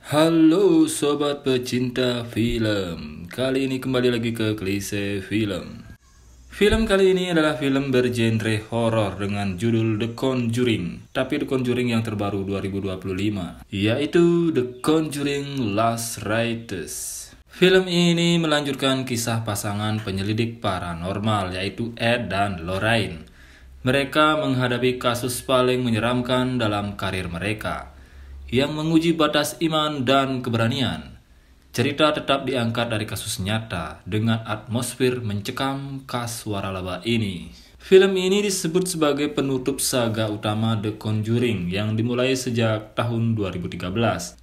Halo sobat pecinta film. Kali ini kembali lagi ke Klise Film. Film kali ini adalah film bergenre horor dengan judul The Conjuring, tapi The Conjuring yang terbaru 2025, yaitu The Conjuring Last Rites. Film ini melanjutkan kisah pasangan penyelidik paranormal yaitu Ed dan Lorraine. Mereka menghadapi kasus paling menyeramkan dalam karir mereka, yang menguji batas iman dan keberanian. Cerita tetap diangkat dari kasus nyata dengan atmosfer mencekam khas waralaba ini. Film ini disebut sebagai penutup saga utama The Conjuring yang dimulai sejak tahun 2013.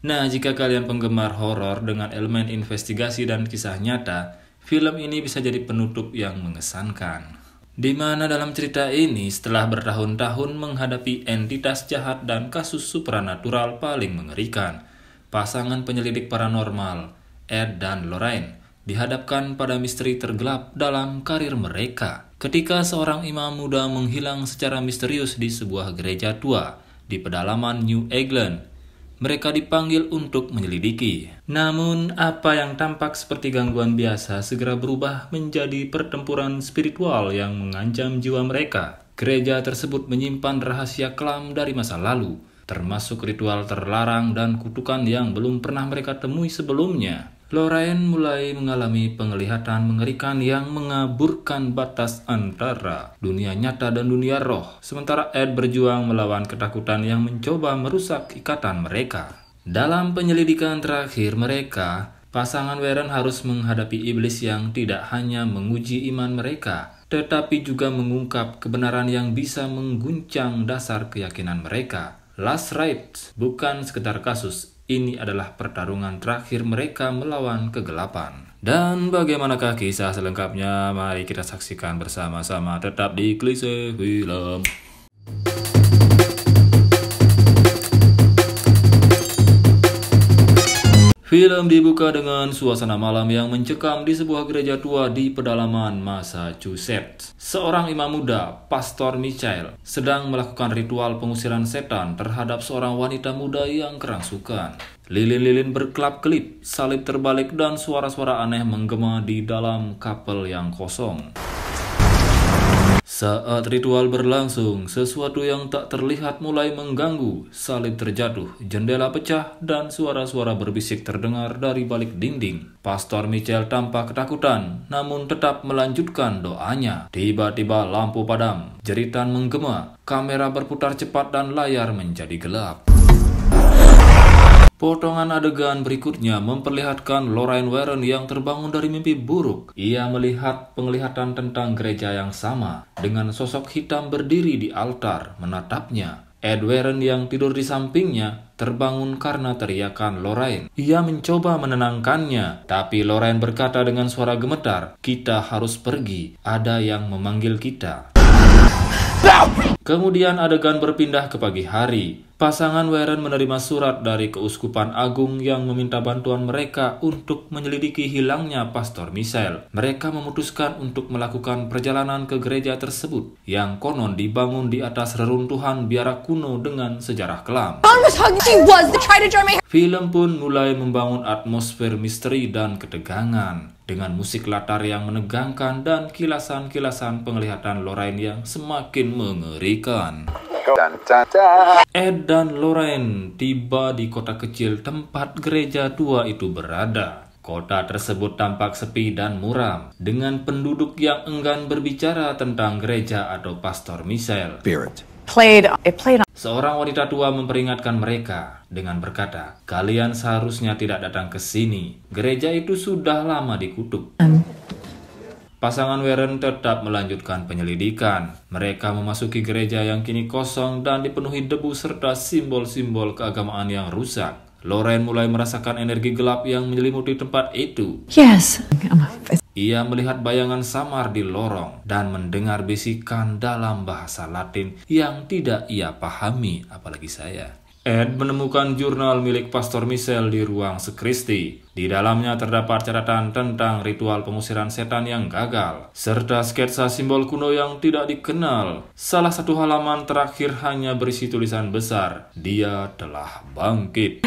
Nah, jika kalian penggemar horor dengan elemen investigasi dan kisah nyata, film ini bisa jadi penutup yang mengesankan. Di mana dalam cerita ini, setelah bertahun-tahun menghadapi entitas jahat dan kasus supranatural paling mengerikan, pasangan penyelidik paranormal, Ed dan Lorraine, dihadapkan pada misteri tergelap dalam karir mereka. Ketika seorang imam muda menghilang secara misterius di sebuah gereja tua di pedalaman New England, mereka dipanggil untuk menyelidiki. Namun, apa yang tampak seperti gangguan biasa segera berubah menjadi pertempuran spiritual yang mengancam jiwa mereka. Gereja tersebut menyimpan rahasia kelam dari masa lalu, termasuk ritual terlarang dan kutukan yang belum pernah mereka temui sebelumnya. Lorraine mulai mengalami penglihatan mengerikan yang mengaburkan batas antara dunia nyata dan dunia roh, sementara Ed berjuang melawan ketakutan yang mencoba merusak ikatan mereka. Dalam penyelidikan terakhir mereka, pasangan Warren harus menghadapi iblis yang tidak hanya menguji iman mereka, tetapi juga mengungkap kebenaran yang bisa mengguncang dasar keyakinan mereka. Last Rites bukan sekedar kasus, ini adalah pertarungan terakhir mereka melawan kegelapan. Dan bagaimanakah kisah selengkapnya? Mari kita saksikan bersama-sama, tetap di Klise Film. Film dibuka dengan suasana malam yang mencekam di sebuah gereja tua di pedalaman Massachusetts. Seorang imam muda, Pastor Michael, sedang melakukan ritual pengusiran setan terhadap seorang wanita muda yang kerasukan. Lilin-lilin berkelap-kelip, salib terbalik, dan suara-suara aneh menggema di dalam kapel yang kosong. Saat ritual berlangsung, sesuatu yang tak terlihat mulai mengganggu. Salib terjatuh, jendela pecah, dan suara-suara berbisik terdengar dari balik dinding. Pastor Michael tampak ketakutan, namun tetap melanjutkan doanya. Tiba-tiba lampu padam, jeritan menggema, kamera berputar cepat dan layar menjadi gelap. Potongan adegan berikutnya memperlihatkan Lorraine Warren yang terbangun dari mimpi buruk. Ia melihat penglihatan tentang gereja yang sama, dengan sosok hitam berdiri di altar menatapnya. Ed Warren yang tidur di sampingnya terbangun karena teriakan Lorraine. Ia mencoba menenangkannya, tapi Lorraine berkata dengan suara gemetar, "Kita harus pergi, ada yang memanggil kita." Kemudian adegan berpindah ke pagi hari. Pasangan Warren menerima surat dari Keuskupan Agung yang meminta bantuan mereka untuk menyelidiki hilangnya Pastor Michael. Mereka memutuskan untuk melakukan perjalanan ke gereja tersebut yang konon dibangun di atas reruntuhan biara kuno dengan sejarah kelam. Film pun mulai membangun atmosfer misteri dan ketegangan dengan musik latar yang menegangkan dan kilasan-kilasan penglihatan Lorraine yang semakin mengerikan. Ed dan Lorraine tiba di kota kecil tempat gereja tua itu berada. Kota tersebut tampak sepi dan muram, dengan penduduk yang enggan berbicara tentang gereja atau Pastor Michael. Seorang wanita tua memperingatkan mereka dengan berkata, "Kalian seharusnya tidak datang ke sini. Gereja itu sudah lama dikutuk." Pasangan Warren tetap melanjutkan penyelidikan. Mereka memasuki gereja yang kini kosong dan dipenuhi debu serta simbol-simbol keagamaan yang rusak. Lorraine mulai merasakan energi gelap yang menyelimuti tempat itu. Ia melihat bayangan samar di lorong dan mendengar bisikan dalam bahasa Latin yang tidak ia pahami, apalagi saya. Ed menemukan jurnal milik Pastor Michael di ruang sakristi. Di dalamnya terdapat catatan tentang ritual pengusiran setan yang gagal, serta sketsa simbol kuno yang tidak dikenal. Salah satu halaman terakhir hanya berisi tulisan besar, "Dia telah bangkit."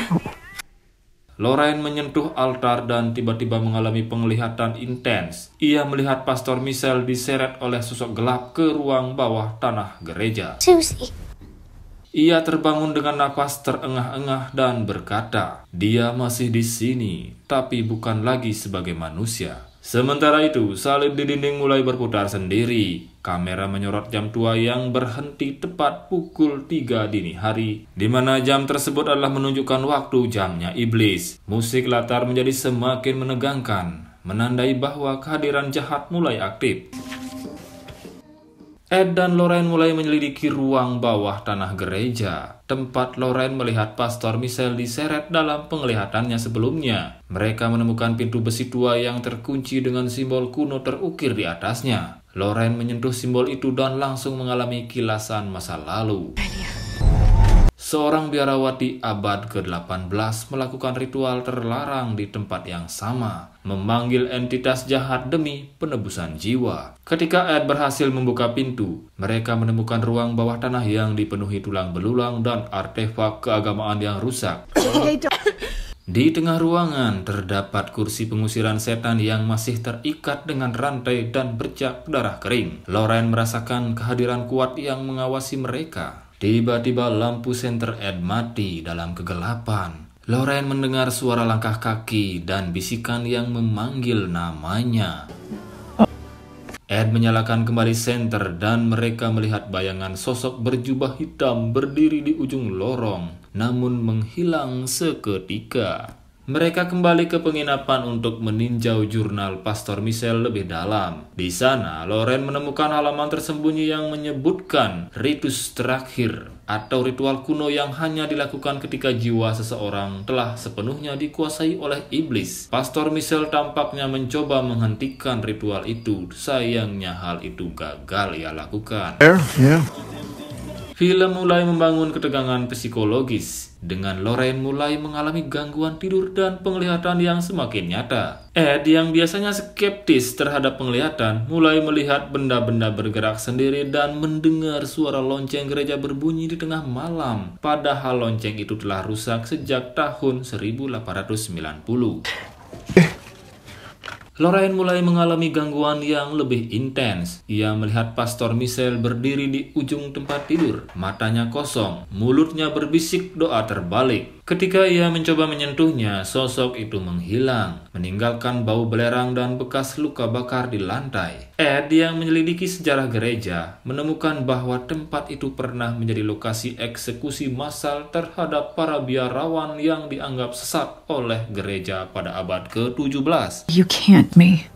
Lorraine menyentuh altar dan tiba-tiba mengalami penglihatan intens. Ia melihat Pastor Michelle diseret oleh sosok gelap ke ruang bawah tanah gereja. Susie. Ia terbangun dengan napas terengah-engah dan berkata, "Dia masih di sini, tapi bukan lagi sebagai manusia." Sementara itu, salib di dinding mulai berputar sendiri. Kamera menyorot jam tua yang berhenti tepat pukul 3 dini hari, di mana jam tersebut adalah menunjukkan waktu jamnya iblis. Musik latar menjadi semakin menegangkan, menandai bahwa kehadiran jahat mulai aktif. Ed dan Lorraine mulai menyelidiki ruang bawah tanah gereja, tempat Lorraine melihat Pastor Michelle diseret dalam penglihatannya sebelumnya. Mereka menemukan pintu besi tua yang terkunci dengan simbol kuno terukir di atasnya. Lorraine menyentuh simbol itu dan langsung mengalami kilasan masa lalu. Seorang biarawati abad ke-18 melakukan ritual terlarang di tempat yang sama, memanggil entitas jahat demi penebusan jiwa. Ketika Ed berhasil membuka pintu, mereka menemukan ruang bawah tanah yang dipenuhi tulang belulang dan artefak keagamaan yang rusak. Di tengah ruangan terdapat kursi pengusiran setan yang masih terikat dengan rantai dan bercak darah kering. Lorraine merasakan kehadiran kuat yang mengawasi mereka. Tiba-tiba lampu senter Ed mati dalam kegelapan. Lorraine mendengar suara langkah kaki dan bisikan yang memanggil namanya. Ed menyalakan kembali senter dan mereka melihat bayangan sosok berjubah hitam berdiri di ujung lorong, namun menghilang seketika. Mereka kembali ke penginapan untuk meninjau jurnal Pastor Michelle lebih dalam. Di sana, Lorraine menemukan halaman tersembunyi yang menyebutkan ritus terakhir atau ritual kuno yang hanya dilakukan ketika jiwa seseorang telah sepenuhnya dikuasai oleh iblis. Pastor Michelle tampaknya mencoba menghentikan ritual itu, sayangnya hal itu gagal ia lakukan. Film mulai membangun ketegangan psikologis, dengan Lorraine mulai mengalami gangguan tidur dan penglihatan yang semakin nyata. Ed yang biasanya skeptis terhadap penglihatan, mulai melihat benda-benda bergerak sendiri dan mendengar suara lonceng gereja berbunyi di tengah malam, padahal lonceng itu telah rusak sejak tahun 1890. Lorraine mulai mengalami gangguan yang lebih intens. Ia melihat Pastor Michelle berdiri di ujung tempat tidur. Matanya kosong, mulutnya berbisik doa terbalik. Ketika ia mencoba menyentuhnya, sosok itu menghilang, meninggalkan bau belerang dan bekas luka bakar di lantai. Ed yang menyelidiki sejarah gereja, menemukan bahwa tempat itu pernah menjadi lokasi eksekusi massal terhadap para biarawan yang dianggap sesat oleh gereja pada abad ke-17. You can't me.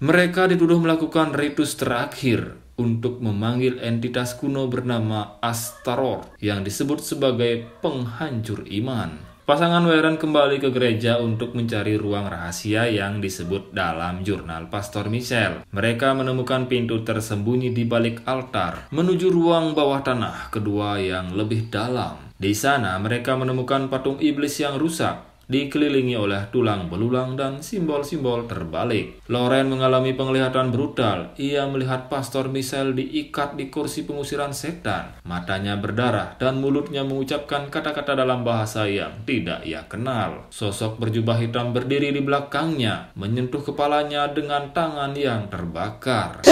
Mereka dituduh melakukan ritus terakhir untuk memanggil entitas kuno bernama Astaroth yang disebut sebagai penghancur iman. Pasangan Warren kembali ke gereja untuk mencari ruang rahasia yang disebut dalam jurnal Pastor Michelle. Mereka menemukan pintu tersembunyi di balik altar menuju ruang bawah tanah kedua yang lebih dalam. Di sana mereka menemukan patung iblis yang rusak, dikelilingi oleh tulang belulang dan simbol-simbol terbalik. Lorraine mengalami penglihatan brutal. Ia melihat Pastor Michelle diikat di kursi pengusiran setan. Matanya berdarah dan mulutnya mengucapkan kata-kata dalam bahasa yang tidak ia kenal. Sosok berjubah hitam berdiri di belakangnya, menyentuh kepalanya dengan tangan yang terbakar.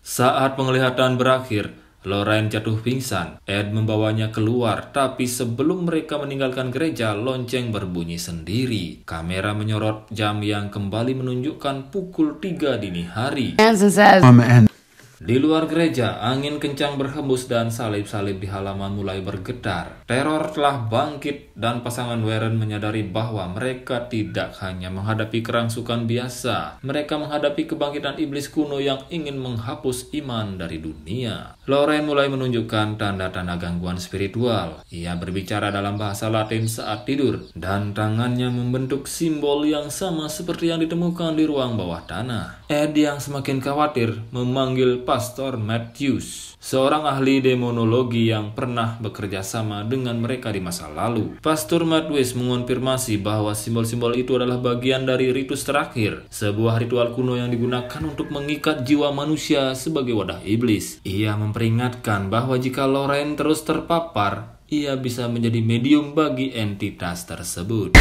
Saat penglihatan berakhir, Lorraine jatuh pingsan. Ed membawanya keluar, tapi sebelum mereka meninggalkan gereja, lonceng berbunyi sendiri. Kamera menyorot jam yang kembali menunjukkan pukul 3 dini hari. Di luar gereja, angin kencang berhembus dan salib-salib di halaman mulai bergetar. Teror telah bangkit dan pasangan Warren menyadari bahwa mereka tidak hanya menghadapi kerangsukan biasa. Mereka menghadapi kebangkitan iblis kuno yang ingin menghapus iman dari dunia. Lorraine mulai menunjukkan tanda-tanda gangguan spiritual. Ia berbicara dalam bahasa Latin saat tidur, dan tangannya membentuk simbol yang sama seperti yang ditemukan di ruang bawah tanah. Ed yang semakin khawatir memanggil Pastor Matthews, seorang ahli demonologi yang pernah bekerja sama dengan mereka di masa lalu. Pastor Matthews mengonfirmasi bahwa simbol-simbol itu adalah bagian dari ritus terakhir, sebuah ritual kuno yang digunakan untuk mengikat jiwa manusia sebagai wadah iblis. Ia memperingatkan bahwa jika Lorraine terus terpapar, ia bisa menjadi medium bagi entitas tersebut.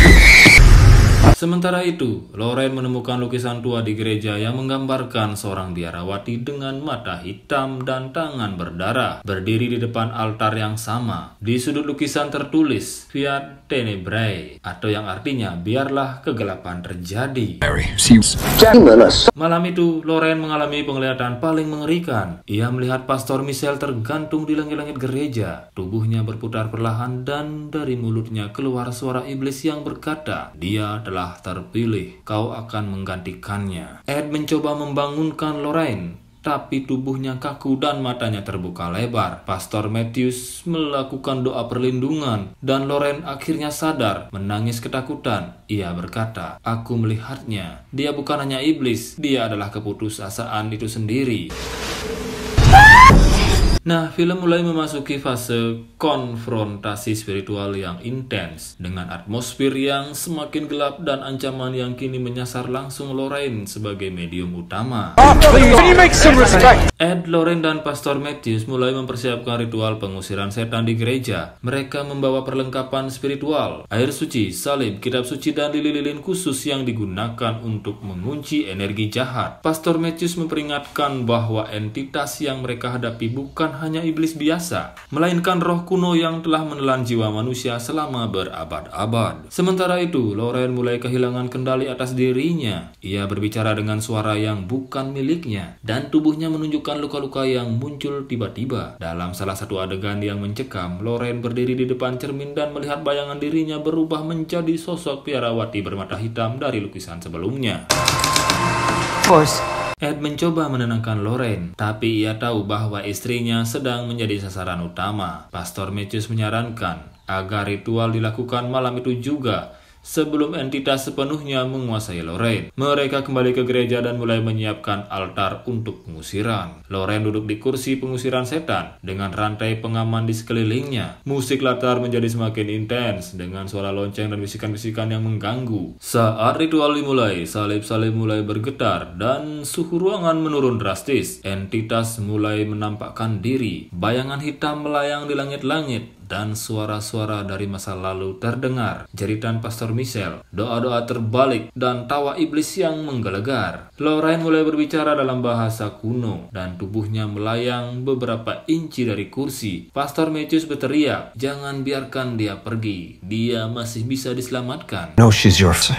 Sementara itu, Lorraine menemukan lukisan tua di gereja yang menggambarkan seorang biarawati dengan mata hitam dan tangan berdarah berdiri di depan altar yang sama. Di sudut lukisan tertulis Fiat Tenebrae, atau yang artinya biarlah kegelapan terjadi. Malam itu, Lorraine mengalami penglihatan paling mengerikan. Ia melihat Pastor Michel tergantung di langit-langit gereja. Tubuhnya berputar perlahan dan dari mulutnya keluar suara iblis yang berkata, "Dia telah terpilih, kau akan menggantikannya." Ed mencoba membangunkan Lorraine, tapi tubuhnya kaku dan matanya terbuka lebar. Pastor Matthews melakukan doa perlindungan dan Lorraine akhirnya sadar, menangis ketakutan. Ia berkata, "Aku melihatnya. Dia bukan hanya iblis, dia adalah keputusasaan itu sendiri." Nah, film mulai memasuki fase konfrontasi spiritual yang intens dengan atmosfer yang semakin gelap dan ancaman yang kini menyasar langsung Lorraine sebagai medium utama. Ed, Lorraine, dan Pastor Matthews mulai mempersiapkan ritual pengusiran setan di gereja. Mereka membawa perlengkapan spiritual, air suci, salib, kitab suci, dan lilin-lilin khusus yang digunakan untuk mengunci energi jahat. Pastor Matthews memperingatkan bahwa entitas yang mereka hadapi bukan hanya iblis biasa, melainkan roh kuno yang telah menelan jiwa manusia selama berabad-abad. Sementara itu, Lorraine mulai kehilangan kendali atas dirinya. Ia berbicara dengan suara yang bukan miliknya, dan tubuhnya menunjukkan luka-luka yang muncul tiba-tiba. Dalam salah satu adegan yang mencekam, Lorraine berdiri di depan cermin dan melihat bayangan dirinya berubah menjadi sosok biarawati bermata hitam dari lukisan sebelumnya. Ed mencoba menenangkan Lorraine, tapi ia tahu bahwa istrinya sedang menjadi sasaran utama. Pastor Matthews menyarankan agar ritual dilakukan malam itu juga, sebelum entitas sepenuhnya menguasai Lorraine. Mereka kembali ke gereja dan mulai menyiapkan altar untuk pengusiran. Lorraine duduk di kursi pengusiran setan dengan rantai pengaman di sekelilingnya. Musik latar menjadi semakin intens dengan suara lonceng dan bisikan-bisikan yang mengganggu. Saat ritual dimulai, salib-salib mulai bergetar dan suhu ruangan menurun drastis. Entitas mulai menampakkan diri. Bayangan hitam melayang di langit-langit dan suara-suara dari masa lalu terdengar. Jeritan Pastor Michel, doa-doa terbalik, dan tawa iblis yang menggelegar. Lorraine mulai berbicara dalam bahasa kuno, dan tubuhnya melayang beberapa inci dari kursi. Pastor Matthews berteriak, "Jangan biarkan dia pergi. Dia masih bisa diselamatkan." No, she's yours.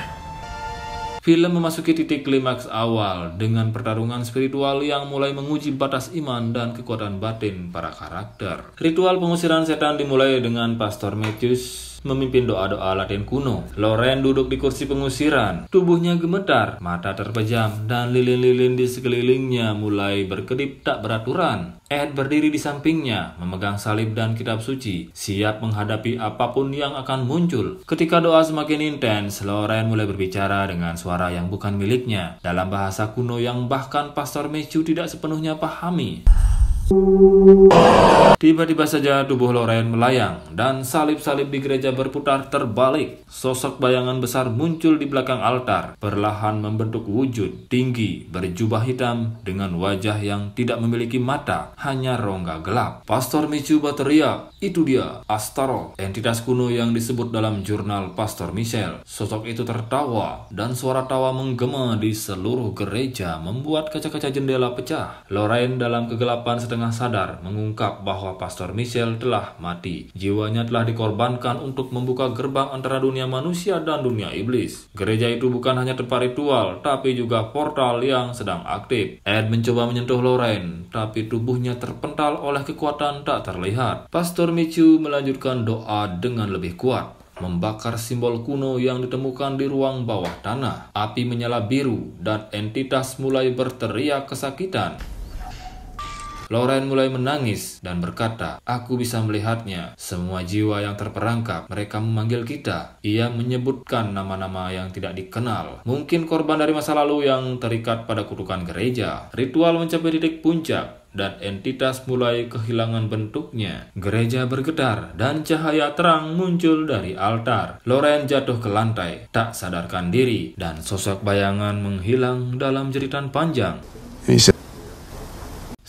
Film memasuki titik klimaks awal dengan pertarungan spiritual yang mulai menguji batas iman dan kekuatan batin para karakter. Ritual pengusiran setan dimulai dengan Pastor Matthews memimpin doa-doa Latin kuno. Lorraine duduk di kursi pengusiran. Tubuhnya gemetar, mata terpejam, dan lilin-lilin di sekelilingnya mulai berkedip tak beraturan. Ed berdiri di sampingnya, memegang salib dan kitab suci, siap menghadapi apapun yang akan muncul. Ketika doa semakin intens, Lorraine mulai berbicara dengan suara yang bukan miliknya, dalam bahasa kuno yang bahkan Pastor Matthews tidak sepenuhnya pahami. Tiba-tiba saja tubuh Lorraine melayang dan salib-salib di gereja berputar terbalik. Sosok bayangan besar muncul di belakang altar, perlahan membentuk wujud tinggi, berjubah hitam dengan wajah yang tidak memiliki mata, hanya rongga gelap. Pastor Matthews berteriak, "Itu dia, Astaroth, entitas kuno yang disebut dalam jurnal Pastor Michel." Sosok itu tertawa dan suara tawa menggema di seluruh gereja, membuat kaca-kaca jendela pecah. Lorraine dalam kegelapan setengah sadar mengungkap bahwa Pastor Michel telah mati. Jiwanya telah dikorbankan untuk membuka gerbang antara dunia manusia dan dunia iblis. Gereja itu bukan hanya tempat ritual, tapi juga portal yang sedang aktif. Ed mencoba menyentuh Lorraine, tapi tubuhnya terpental oleh kekuatan tak terlihat. Pastor Matthews melanjutkan doa dengan lebih kuat, membakar simbol kuno yang ditemukan di ruang bawah tanah. Api menyala biru dan entitas mulai berteriak kesakitan. Lorraine mulai menangis dan berkata, "Aku bisa melihatnya. Semua jiwa yang terperangkap, mereka memanggil kita." Ia menyebutkan nama-nama yang tidak dikenal. Mungkin korban dari masa lalu yang terikat pada kutukan gereja. Ritual mencapai titik puncak dan entitas mulai kehilangan bentuknya. Gereja bergetar dan cahaya terang muncul dari altar. Lorraine jatuh ke lantai, tak sadarkan diri, dan sosok bayangan menghilang dalam jeritan panjang.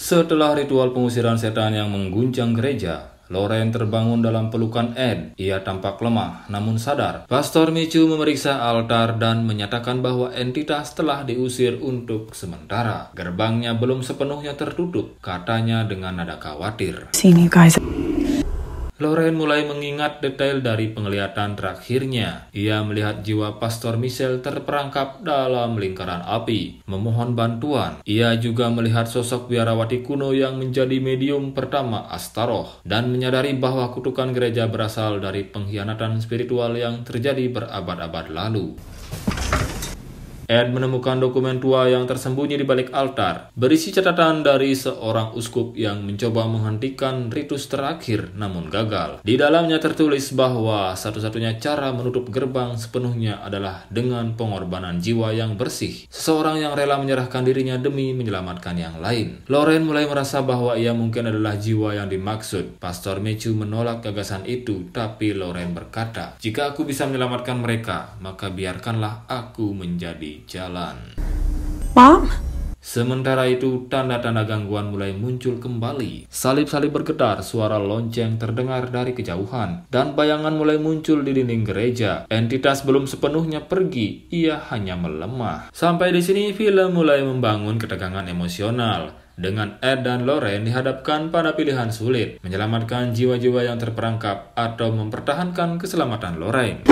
Setelah ritual pengusiran setan yang mengguncang gereja, Lorraine terbangun dalam pelukan Ed. Ia tampak lemah namun sadar. Pastor Michu memeriksa altar dan menyatakan bahwa entitas telah diusir untuk sementara. Gerbangnya belum sepenuhnya tertutup, katanya dengan nada khawatir. Lorraine mulai mengingat detail dari penglihatan terakhirnya. Ia melihat jiwa Pastor Michel terperangkap dalam lingkaran api, memohon bantuan. Ia juga melihat sosok biarawati kuno yang menjadi medium pertama Astaroth, dan menyadari bahwa kutukan gereja berasal dari pengkhianatan spiritual yang terjadi berabad-abad lalu. Ed menemukan dokumen tua yang tersembunyi di balik altar, berisi catatan dari seorang uskup yang mencoba menghentikan ritus terakhir namun gagal. Di dalamnya tertulis bahwa satu-satunya cara menutup gerbang sepenuhnya adalah dengan pengorbanan jiwa yang bersih, seseorang yang rela menyerahkan dirinya demi menyelamatkan yang lain. Lorraine mulai merasa bahwa ia mungkin adalah jiwa yang dimaksud. Pastor Michu menolak gagasan itu, tapi Lorraine berkata, "Jika aku bisa menyelamatkan mereka, maka biarkanlah aku menjadi jalan." Mom? Sementara itu, tanda-tanda gangguan mulai muncul kembali. Salib-salib bergetar, suara lonceng terdengar dari kejauhan, dan bayangan mulai muncul di dinding gereja. Entitas belum sepenuhnya pergi, ia hanya melemah. Sampai di sini, film mulai membangun ketegangan emosional. Dengan Ed dan Lorraine dihadapkan pada pilihan sulit, menyelamatkan jiwa-jiwa yang terperangkap atau mempertahankan keselamatan Lorraine.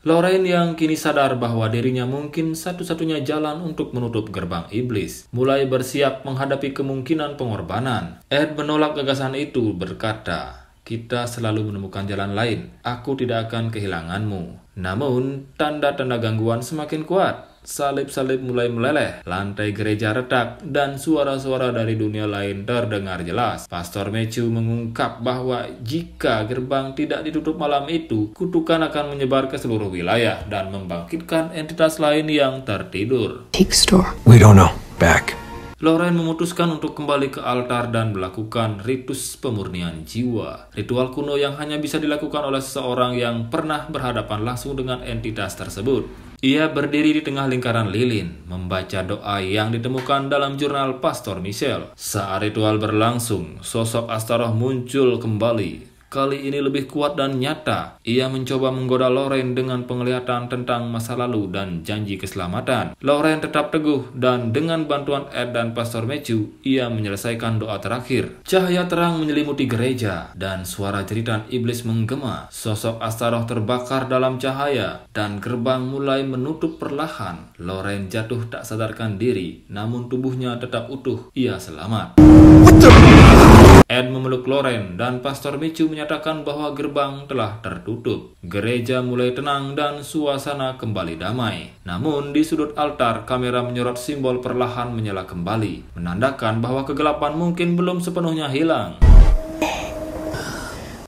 Lorraine yang kini sadar bahwa dirinya mungkin satu-satunya jalan untuk menutup gerbang iblis, mulai bersiap menghadapi kemungkinan pengorbanan. Ed menolak gagasan itu, berkata, "Kita selalu menemukan jalan lain. Aku tidak akan kehilanganmu." Namun, tanda-tanda gangguan semakin kuat. Salib-salib mulai meleleh, lantai gereja retak, dan suara-suara dari dunia lain terdengar jelas. Pastor Michu mengungkap bahwa jika gerbang tidak ditutup malam itu, kutukan akan menyebar ke seluruh wilayah dan membangkitkan entitas lain yang tertidur. We don't know. Back. Lorraine memutuskan untuk kembali ke altar dan melakukan ritus pemurnian jiwa. Ritual kuno yang hanya bisa dilakukan oleh seseorang yang pernah berhadapan langsung dengan entitas tersebut. Ia berdiri di tengah lingkaran lilin, membaca doa yang ditemukan dalam jurnal Pastor Michel. Saat ritual berlangsung, sosok Astaroth muncul kembali. Kali ini lebih kuat dan nyata. Ia mencoba menggoda Lorraine dengan penglihatan tentang masa lalu dan janji keselamatan. Lorraine tetap teguh, dan dengan bantuan Ed dan Pastor Michu, ia menyelesaikan doa terakhir. Cahaya terang menyelimuti gereja, dan suara jeritan iblis menggema. Sosok Astaroth terbakar dalam cahaya, dan gerbang mulai menutup perlahan. Lorraine jatuh tak sadarkan diri, namun tubuhnya tetap utuh. Ia selamat. Ed memeluk Lorraine, dan Pastor Michu menyatakan bahwa gerbang telah tertutup. Gereja mulai tenang dan suasana kembali damai. Namun di sudut altar, kamera menyorot simbol perlahan menyala kembali, menandakan bahwa kegelapan mungkin belum sepenuhnya hilang.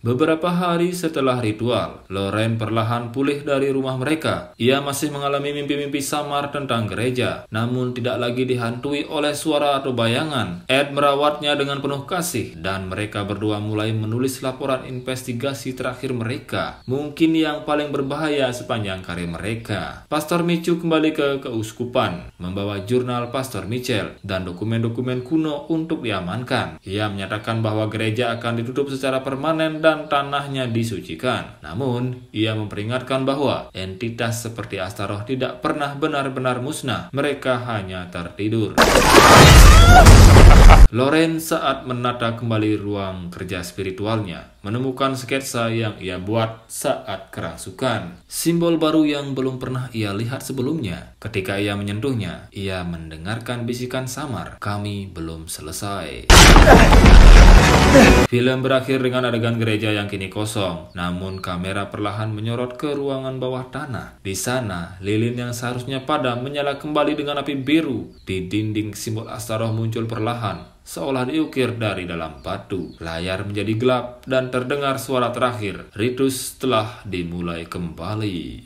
Beberapa hari setelah ritual, Lorraine perlahan pulih dari rumah mereka. Ia masih mengalami mimpi-mimpi samar tentang gereja, namun tidak lagi dihantui oleh suara atau bayangan. Ed merawatnya dengan penuh kasih, dan mereka berdua mulai menulis laporan investigasi terakhir mereka, mungkin yang paling berbahaya sepanjang karir mereka. Pastor Michu kembali ke keuskupan, membawa jurnal Pastor Michel dan dokumen-dokumen kuno untuk diamankan. Ia menyatakan bahwa gereja akan ditutup secara permanen dan tanahnya disucikan. Namun, ia memperingatkan bahwa entitas seperti Astaroth tidak pernah benar-benar musnah. Mereka hanya tertidur. Lorraine saat menata kembali ruang kerja spiritualnya, menemukan sketsa yang ia buat saat kerasukan. Simbol baru yang belum pernah ia lihat sebelumnya. Ketika ia menyentuhnya, ia mendengarkan bisikan samar, "Kami belum selesai." Film berakhir dengan adegan gereja yang kini kosong, namun kamera perlahan menyorot ke ruangan bawah tanah. Di sana, lilin yang seharusnya padam menyala kembali dengan api biru. Di dinding, simbol Astaroth muncul perlahan, seolah diukir dari dalam batu. Layar menjadi gelap dan terdengar suara terakhir. Ritus telah dimulai kembali.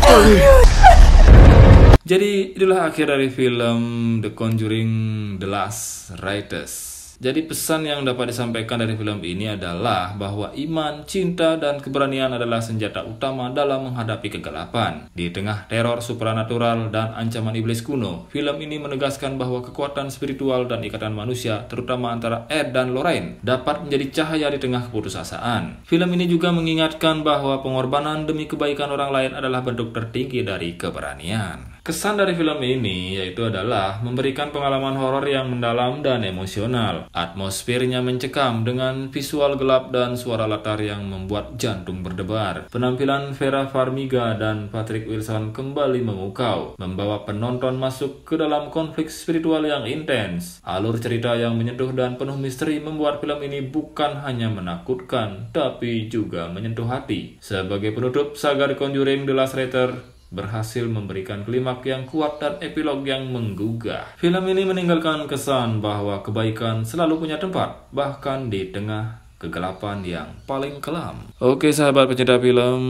Jadi inilah akhir dari film The Conjuring The Last Rites. Jadi pesan yang dapat disampaikan dari film ini adalah bahwa iman, cinta, dan keberanian adalah senjata utama dalam menghadapi kegelapan. Di tengah teror supranatural dan ancaman iblis kuno, film ini menegaskan bahwa kekuatan spiritual dan ikatan manusia, terutama antara Ed dan Lorraine, dapat menjadi cahaya di tengah keputusasaan. Film ini juga mengingatkan bahwa pengorbanan demi kebaikan orang lain adalah bentuk tertinggi dari keberanian. Kesan dari film ini yaitu adalah memberikan pengalaman horor yang mendalam dan emosional. Atmosfernya mencekam dengan visual gelap dan suara latar yang membuat jantung berdebar. Penampilan Vera Farmiga dan Patrick Wilson kembali memukau, membawa penonton masuk ke dalam konflik spiritual yang intens. Alur cerita yang menyentuh dan penuh misteri membuat film ini bukan hanya menakutkan, tapi juga menyentuh hati. Sebagai penutup, saga The Conjuring The Last Rites berhasil memberikan klimaks yang kuat dan epilog yang menggugah. Film ini meninggalkan kesan bahwa kebaikan selalu punya tempat, bahkan di tengah kegelapan yang paling kelam. Oke sahabat pecinta film,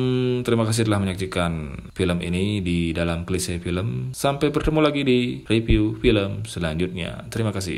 terima kasih telah menyaksikan film ini di dalam Klise Film. Sampai bertemu lagi di review film selanjutnya. Terima kasih.